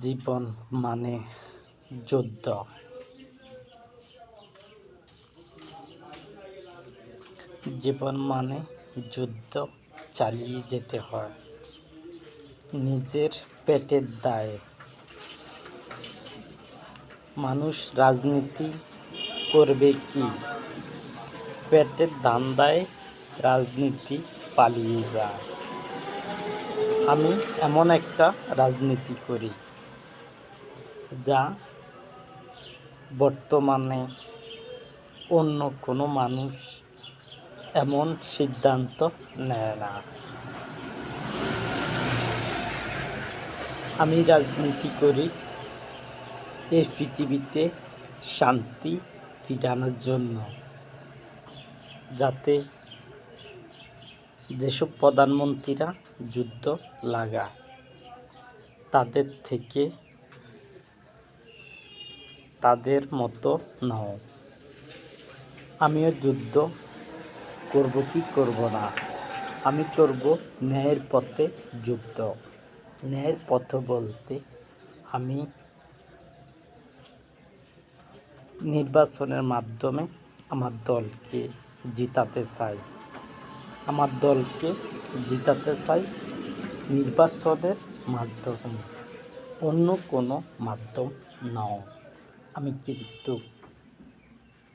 জীবন মানে যুদ্ধ। জীবন মানে যুদ্ধ চালিয়ে যেতে হয় নিজের পেটের দায়ে। মানুষ রাজনীতি করবে কি? পেটের ধান্দায় রাজনীতি পালিয়ে যায়। আমি এমন একটা রাজনীতি করি যা বর্তমানে অন্য কোনো মানুষ এমন সিদ্ধান্ত নেয় না। আমি রাজনীতি করি এই পৃথিবীতে শান্তি ফিরানোর জন্য, যাতে যেসব প্রধানমন্ত্রীরা যুদ্ধ লাগায় তাদের থেকে তাদের মতো নও। আমিও যুদ্ধ করব কি করব না, আমি করব ন্যায়ের পথে যুদ্ধ। ন্যায়ের পথ বলতে আমি নির্বাচনের মাধ্যমে আমার দলকে জিতাতে চাই। আমার দলকে জিতাতে চাই নির্বাচনের মাধ্যমে, অন্য কোনো মাধ্যম নয়। আমি কিন্তু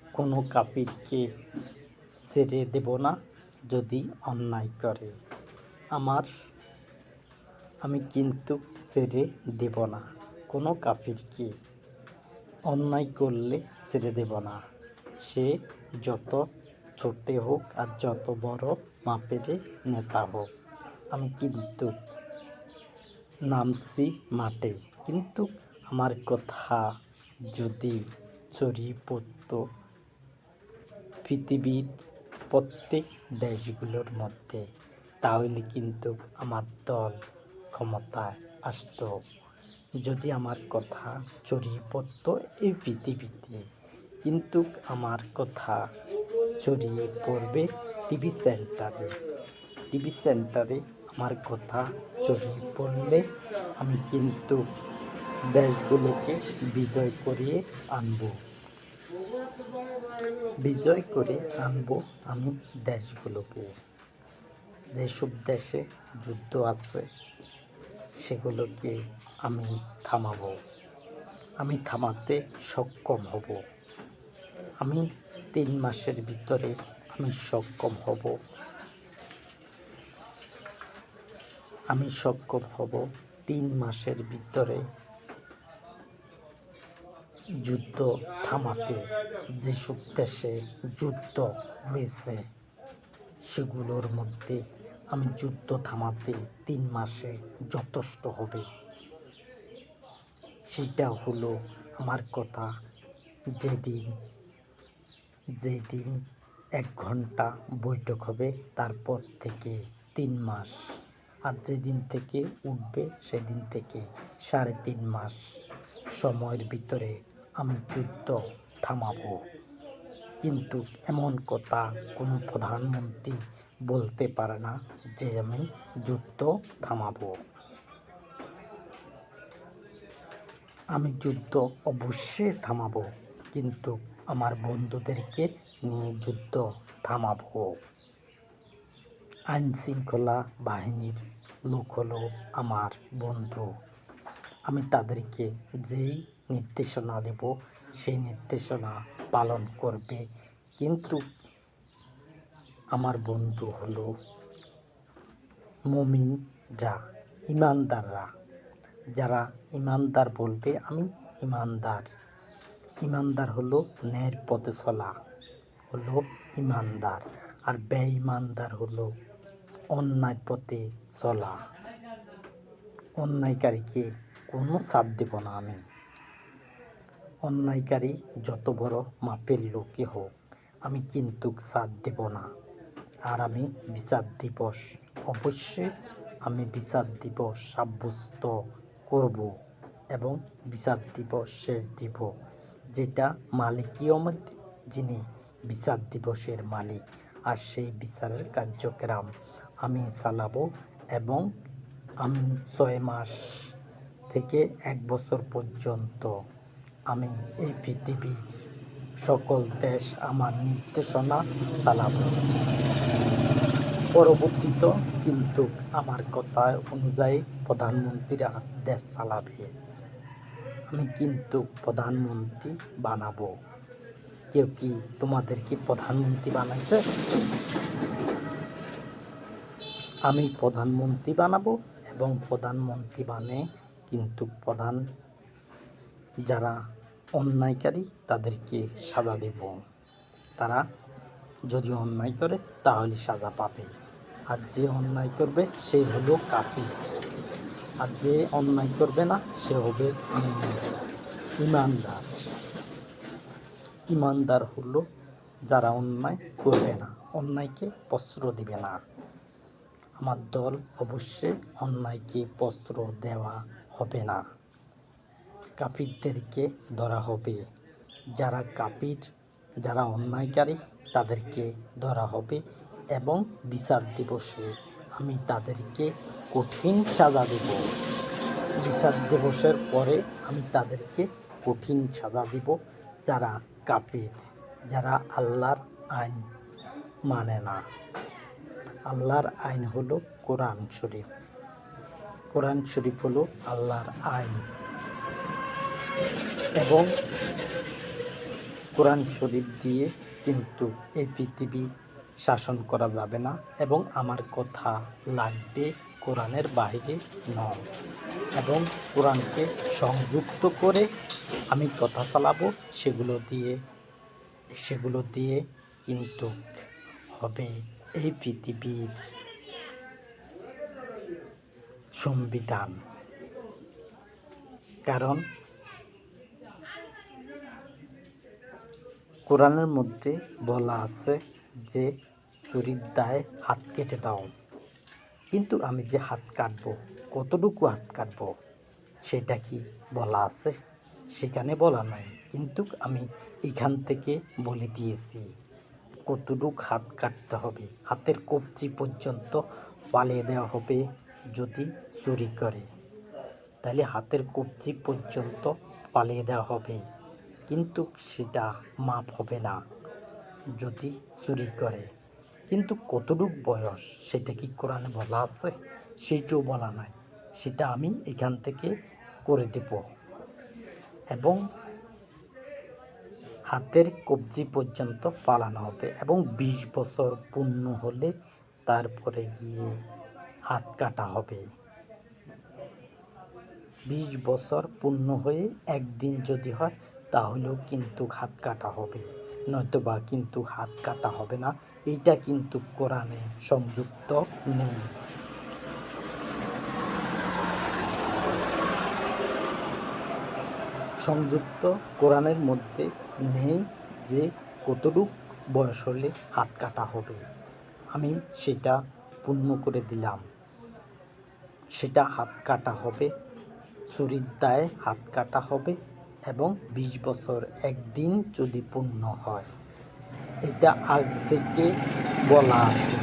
কোনো কাফিরকে ছেড়ে দেব না যদি অন্যায় করে। আমি কিন্তু ছেড়ে দেব না কোনো কাফিরকে। অন্যায় করলে ছেড়ে দেব না, সে যত ছোটে হোক আর যত বড় মাপের নেতা হোক। আমি কিন্তু নামছি মাঠে, কিন্তু আমার কথা যদি ছড়িয়ে পড়তো পৃথিবীর প্রত্যেক দেশগুলোর মধ্যে, তাহলে কিন্তু আমার দল ক্ষমতায় আসতো। যদি আমার কথা ছড়িয়ে পড়তো এই পৃথিবীতে, কিন্তু আমার কথা ছড়িয়ে পড়বে টিভি সেন্টারে। আমার কথা ছড়িয়ে পড়লে আমি কিন্তু দেশগুলোকে বিজয় করে আনবো আমি দেশগুলোকে। যেসব দেশে যুদ্ধ আছে সেগুলোকে আমি থামাবো, আমি থামাতে সক্ষম হব। আমি 3 মাসের ভিতরে আমি সক্ষম হব 3 মাসের ভিতরে যুদ্ধ থামাতে। যেসব দেশে যুদ্ধ রয়েছে সেগুলোর মধ্যে আমি যুদ্ধ থামাতে 3 মাসে যথেষ্ট হবে। সেটা হলো আমার কথা। যেদিন 1 ঘন্টা বৈঠক হবে তারপর থেকে 3 মাস, আর যেদিন থেকে উঠবে সেদিন থেকে 3.5 মাস সময়ের ভিতরে আমি যুদ্ধ থামাবো। কিন্তু এমন কথা কোনো প্রধানমন্ত্রী বলতে পারে না যে আমি যুদ্ধ থামাবো। আমি যুদ্ধ অবশ্যই থামাবো, কিন্তু আমার বন্ধুদেরকে নিয়ে যুদ্ধ থামাবো। আইনশৃঙ্খলা বাহিনীর লোক হলো আমার বন্ধু। আমি তাদেরকে যেই নির্দেশনা দেব সেই নির্দেশনা পালন করবে। কিন্তু আমার বন্ধু হলো মুমিনরা, ইমানদাররা। যারা ইমানদার বলবে আমি ইমানদার হলো ন্যায়ের পথে চলা হলো ইমানদার, আর বেঈমানদার হলো অন্যায় পথে চলা। অন্যায়কারীকে কোনো ছাড় দেব না আমি। অন্যায়কারী যত বড় মাপের লোকই হোক, আমি কিন্তু ছাড় দেব না। আর আমি বিচার দিবস, অবশ্যই আমি বিচার দিবস সাব্যস্ত করব এবং বিচার দিবস শেষ দিব, যেটা মালিক কিয়ামত, যিনি বিচার দিবসের মালিক। আর সেই বিচারের কার্যক্রম আমি চালাবো এবং আমি 6 মাস থেকে 1 বছর পর্যন্ত আমি এই পৃথিবীর সকল দেশ আমার নির্দেশনা চালাবো। পরবর্তীতে কিন্তু আমার কথা অনুযায়ী প্রধানমন্ত্রীরা দেশ চালাবে। আমি কিন্তু প্রধানমন্ত্রী বানাবো। কেউ কি তোমাদেরকে প্রধানমন্ত্রী বানাইছে? আমি প্রধানমন্ত্রী বানাবো এবং প্রধানমন্ত্রী বানিয়ে কিন্তু যারা অন্যায়কারী তাদেরকে সাজা দেব। তারা যদি অন্যায় করে তাহলে সাজা পাবে, আর যে অন্যায় করবে সে হলো কাফির, আর যে অন্যায় করবে না সে হবে ইমানদার। ইমানদার হলো যারা অন্যায় করবে না, অন্যায়কে প্রশ্রয় দিবে না। আমার দল অবশ্যই অন্যায়কে প্রশ্রয় দেওয়া হবে না। কাফিরদেরকে ধরা হবে। যারা কাফির, যারা অন্যায়কারী তাদেরকে ধরা হবে এবং বিচার দিবসে আমি তাদেরকে কঠিন সাজা দেব। বিচার দিবসের পরে আমি তাদেরকে কঠিন সাজা দিব। যারা কাফির, যারা আল্লাহর আইন মানে না। আল্লাহর আইন হলো কোরআন শরীফ। কোরআন শরীফ হলো আল্লাহর আইন এবং কোরআন শরীফ দিয়ে কিন্তু এই পৃথিবী শাসন করা যাবে না এবং আমার কথা লাগবে কোরআনের বাইরে নয়, এবং কোরআনকে সংযুক্ত করে আমি কথা চালাবো। সেগুলো দিয়ে কিন্তু হবে এই পৃথিবীর সংবিধান। কারণ কোরআনের মধ্যে বলা আছে যে চুরির দায়ে হাত কেটে দাও, কিন্তু আমি যে হাত কাটবো, কতটুকু হাত কাটবো সেটা কি বলা আছে? সেখানে বলা নাই, কিন্তু আমি এখান থেকে বলে দিয়েছি কতটুকু হাত কাটতে হবে। হাতের কবজি পর্যন্ত পালিয়ে দেওয়া হবে। যদি চুরি করে তাহলে হাতের কবজি পর্যন্ত পালিয়ে দেওয়া হবে, কিন্তু সেটা মাপ হবে না যদি চুরি করে। কিন্তু কতটুক বয়স সেটা কি কোরআনে বলা আছে? সেইটাও বলা নাই। সেটা আমি এখান থেকে করে দেব এবং হাতের কবজি পর্যন্ত পালানো হবে এবং 20 বছর পূর্ণ হলে তারপরে গিয়ে হাত কাটা হবে। 20 বছর পূর্ণ হয়ে একদিন যদি হয় তাহলেও কিন্তু হাত কাটা হবে, নয়তোবা কিন্তু হাত কাটা হবে না। এইটা কিন্তু কোরআনে সংযুক্ত নেই। সংযুক্ত কোরআনের মধ্যে নেই যে কতটুক বয়স হলে হাত কাটা হবে। আমি সেটা পূর্ণ করে দিলাম। সেটা হাত কাটা হবে, চুরির দায়ে হাত কাটা হবে এবং 20 বছর একদিন যদি পূর্ণ হয়। এটা আগে থেকে বলা আছে।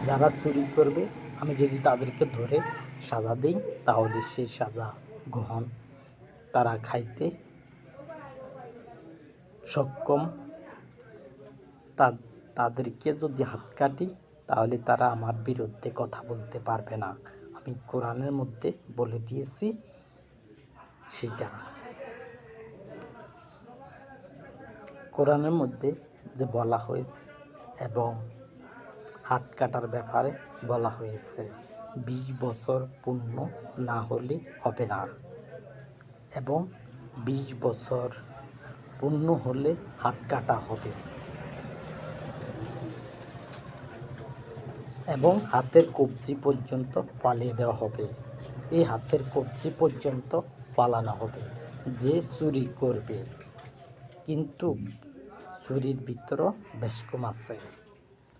যারা চুরি করবে আমি যদি তাদেরকে ধরে সাজা দিই তাহলে সেই সাজা গ্রহণ তারা খাইতে সক্ষম। তাদেরকে যদি হাত কাটি তাহলে তারা আমার বিরুদ্ধে কথা বলতে পারবে না। আমি কোরআনের মধ্যে বলে দিয়েছি সেটা। কোরআনের মধ্যে যে বলা হয়েছে এবং হাত কাটার ব্যাপারে বলা হয়েছে 20 বছর পূর্ণ না হলে হবে না, এবং 20 বছর পূর্ণ হলে হাত কাটা হবে এবং হাতের কবজি পর্যন্ত পালিয়ে দেওয়া হবে। এই হাতের কবজি পর্যন্ত পালানো হবে যে চুরি করবে। কিন্তু চুরির ভিতরও বেশ কম আছে।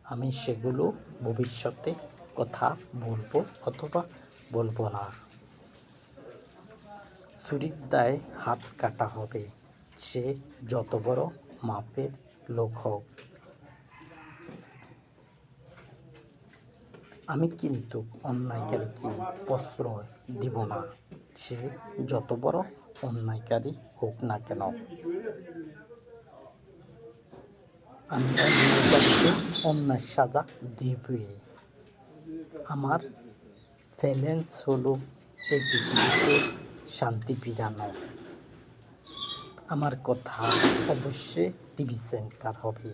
আমি সেগুলো ভবিষ্যতে কথা বলবো অথবা বলবো না। চুরির দায়ে হাত কাটা হবে, সে যত বড় মাপের লোক হোক। আমি কিন্তু অন্যায়কারীকে প্রশ্রয় দিব না। সে যত বড় অন্যায়কারী হোক না কেন। আমি অন্যায়কারীকে অন্যায় সাজা দিবই। আমার চ্যালেঞ্জ হলো এই পৃথিবীতে শান্তি ফিরানো। আমার কথা অবশ্যই টিভি সেন্টার হবে।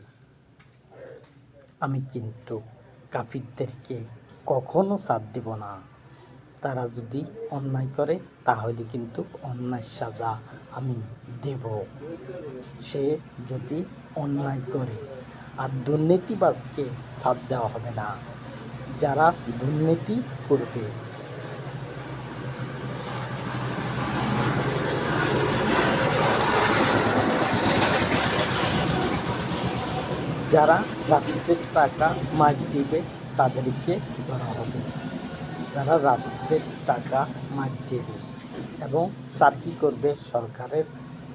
আমি কিন্তু কাফিরদেরকে কখনো ছাড় দেব না। তারা যদি অন্যায় করে তাহলে কিন্তু অন্যায় সাজা আমি দেব। সে যদি অন্যায় করে, আর দুর্নীতিবাজকে ছাড় দেওয়া হবে না। যারা দুর্নীতি করবে, যারা রাষ্ট্রের টাকা মার দিবে তাদেরকে ধরা হবে। যারা রাষ্ট্রের টাকা মার দেবে এবং চাকরি করবে সরকারের,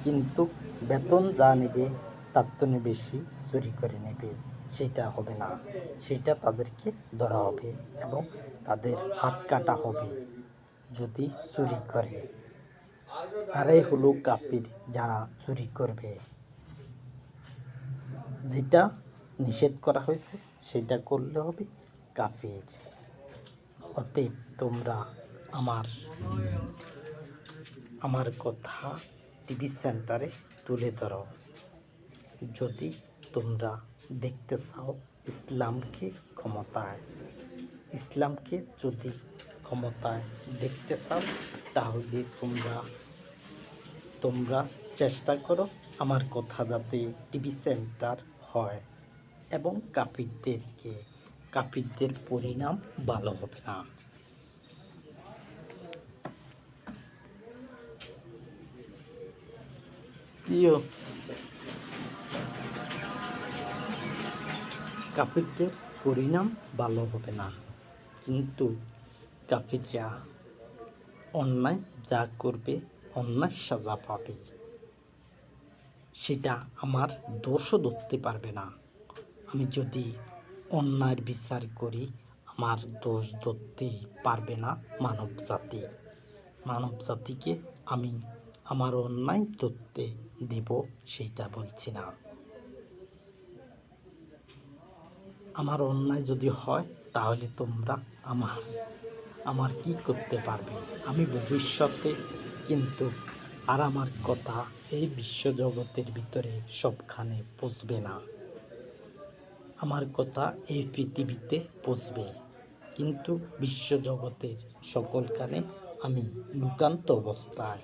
কিন্তু বেতন যা নেবে তার থেকে বেশি চুরি করে নেবে, সেটা হবে না। সেটা তাদেরকে ধরা হবে এবং তাদের হাত কাটা হবে যদি চুরি করে। তারাই হলো কাফির, যারা চুরি করবে। যেটা নিষেধ করা হয়েছে সেটা করলে হবে কাফির। অতএব তোমরা আমার কথা টিভি সেন্টারে তুলে ধরো। যদি তোমরা দেখতে চাও ইসলামকে ক্ষমতায়, ইসলামকে যদি ক্ষমতায় দেখতে চাও, তাহলে তোমরা চেষ্টা করো আমার কথা যাতে টিভি সেন্টার হয় এবং কাফিরদের পরিণাম ভালো হবে না। কাফিরদের পরিণাম ভালো হবে না, কিন্তু কাফিররা অন্যায় যা করবে অন্যায় সাজা পাবে। সেটা আমার দোষও ধরতে পারবে না। আমি যদি অন্যায়ের বিচার করি, আমার দোষ ধরতে পারবে না মানব জাতিকে আমি আমার অন্যায় ধরতে দেব সেটা বলছি না। আমার অন্যায় যদি হয় তাহলে তোমরা আমার কি করতে পারবে? আমি ভবিষ্যতে কিন্তু আর আমার কথা এই বিশ্বজগতের ভিতরে সবখানে পৌঁছবে না। আমার কথা এই পৃথিবীতে পৌঁছবে, কিন্তু বিশ্বজগতের সকলখানে আমি লুকান্ত অবস্থায়